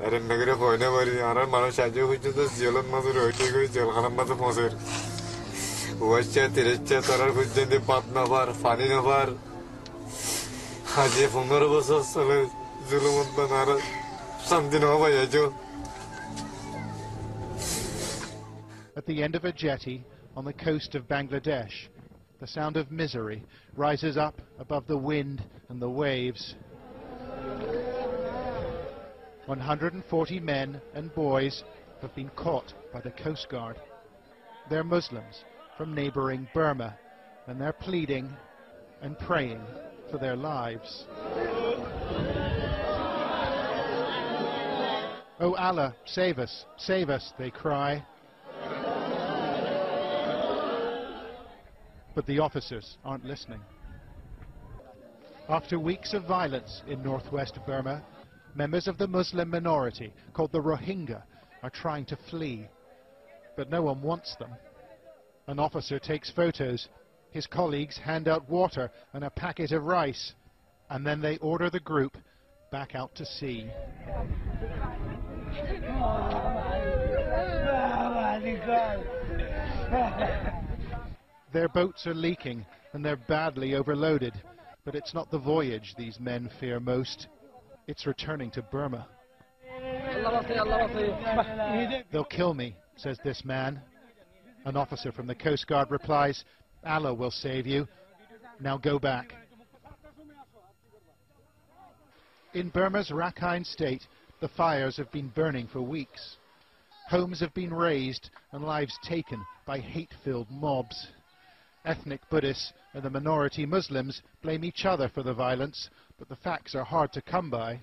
Erenlegere koyne bari arar mano şacı hüccuda ziyolun mazur öyle koy ziyolhanam mazur pozur. Uvaşça tireççe tarar hüccende patna var, fanine var. Hacı funları basas salı zulumut banara samdin hava yajo. At the end of a jetty on the coast of Bangladesh, the sound of misery rises up above the wind and the waves. 140 men and boys have been caught by the Coast Guard. They're Muslims from neighbouring Burma, and they're pleading and praying for their lives. "Oh Allah, save us," they cry. But the officers aren't listening. After weeks of violence in northwest Burma, members of the Muslim minority, called the Rohingya, are trying to flee. But no one wants them. An officer takes photos. His colleagues hand out water and a packet of rice. And then they order the group back out to sea. Their boats are leaking and they're badly overloaded. But it's not the voyage these men fear most. It's returning to Burma. "They'll kill me," says this man. An officer from the Coast Guard replies, "Allah will save you. Now go back." In Burma's Rakhine state, the fires have been burning for weeks. Homes have been razed and lives taken by hate-filled mobs. Ethnic Buddhists and the minority Muslims blame each other for the violence, but the facts are hard to come by.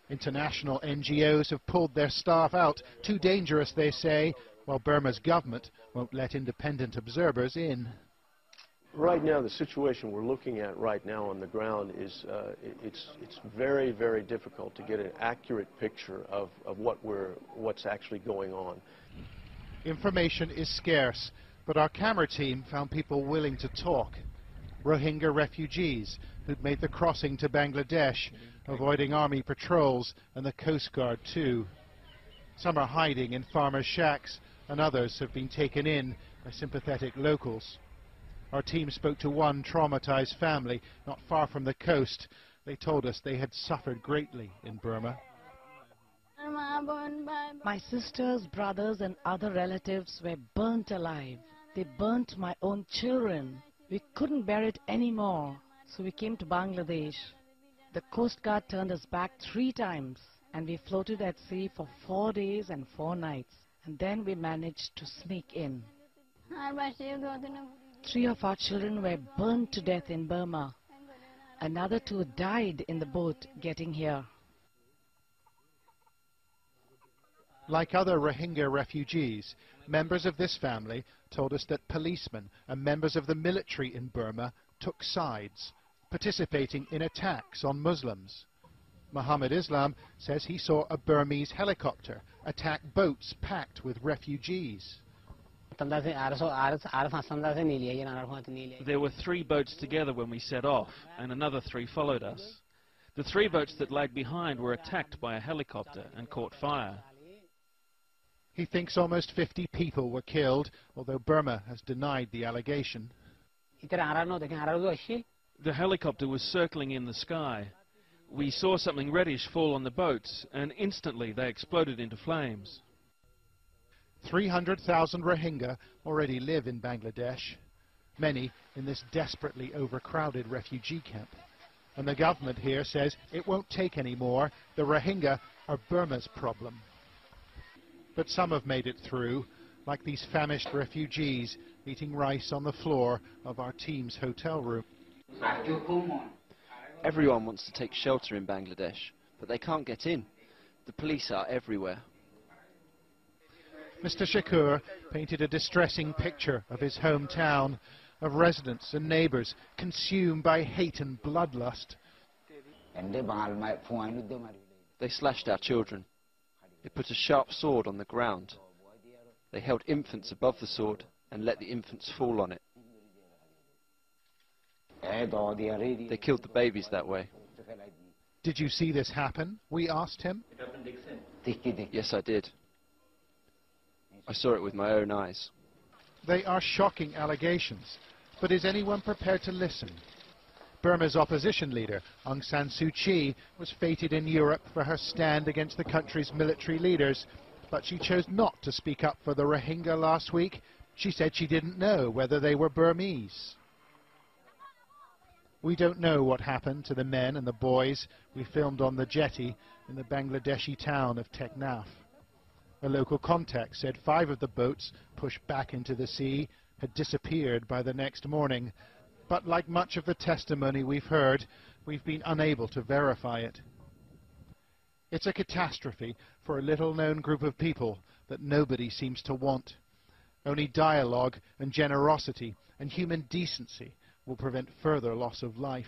International NGOs have pulled their staff out, too dangerous, they say, while Burma's government won't let independent observers in. Right now, the situation we're looking at right now on the ground is it's very, very difficult to get an accurate picture of what's actually going on. Information is scarce, but our camera team found people willing to talk. Rohingya refugees who'd made the crossing to Bangladesh, avoiding army patrols and the Coast Guard too. Some are hiding in farmers' shacks, and others have been taken in by sympathetic locals. Our team spoke to one traumatized family not far from the coast. They told us they had suffered greatly in Burma. "My sisters, brothers and other relatives were burnt alive. They burnt my own children. We couldn't bear it anymore, so we came to Bangladesh. The Coast Guard turned us back 3 times, and we floated at sea for 4 days and 4 nights, and then we managed to sneak in. 3 of our children were burnt to death in Burma. Another 2 died in the boat getting here." Like other Rohingya refugees, members of this family told us that policemen and members of the military in Burma took sides, participating in attacks on Muslims. Muhammad Islam says he saw a Burmese helicopter attack boats packed with refugees. There were 3 boats together when we set off, and another 3 followed us. The 3 boats that lagged behind were attacked by a helicopter and caught fire. He thinks almost 50 people were killed, although Burma has denied the allegation. The helicopter was circling in the sky. We saw something reddish fall on the boats, and instantly they exploded into flames. 300,000 Rohingya already live in Bangladesh, many in this desperately overcrowded refugee camp. And the government here says it won't take any more. The Rohingya are Burma's problem. But some have made it through, like these famished refugees eating rice on the floor of our team's hotel room. Everyone wants to take shelter in Bangladesh, but they can't get in. The police are everywhere. Mr. Shakur painted a distressing picture of his hometown, of residents and neighbours consumed by hate and bloodlust. They slashed our children. They put a sharp sword on the ground. They held infants above the sword and let the infants fall on it. They killed the babies that way. Did you see this happen? We asked him. Yes, I did. I saw it with my own eyes. They are shocking allegations, but is anyone prepared to listen? Burma's opposition leader, Aung San Suu Kyi, was feted in Europe for her stand against the country's military leaders, but she chose not to speak up for the Rohingya last week. She said she didn't know whether they were Burmese. We don't know what happened to the men and the boys we filmed on the jetty in the Bangladeshi town of Teknaf. A local contact said 5 of the boats pushed back into the sea had disappeared by the next morning, but like much of the testimony we've heard, we've been unable to verify it. It's a catastrophe for a little-known group of people that nobody seems to want. Only dialogue and generosity and human decency will prevent further loss of life.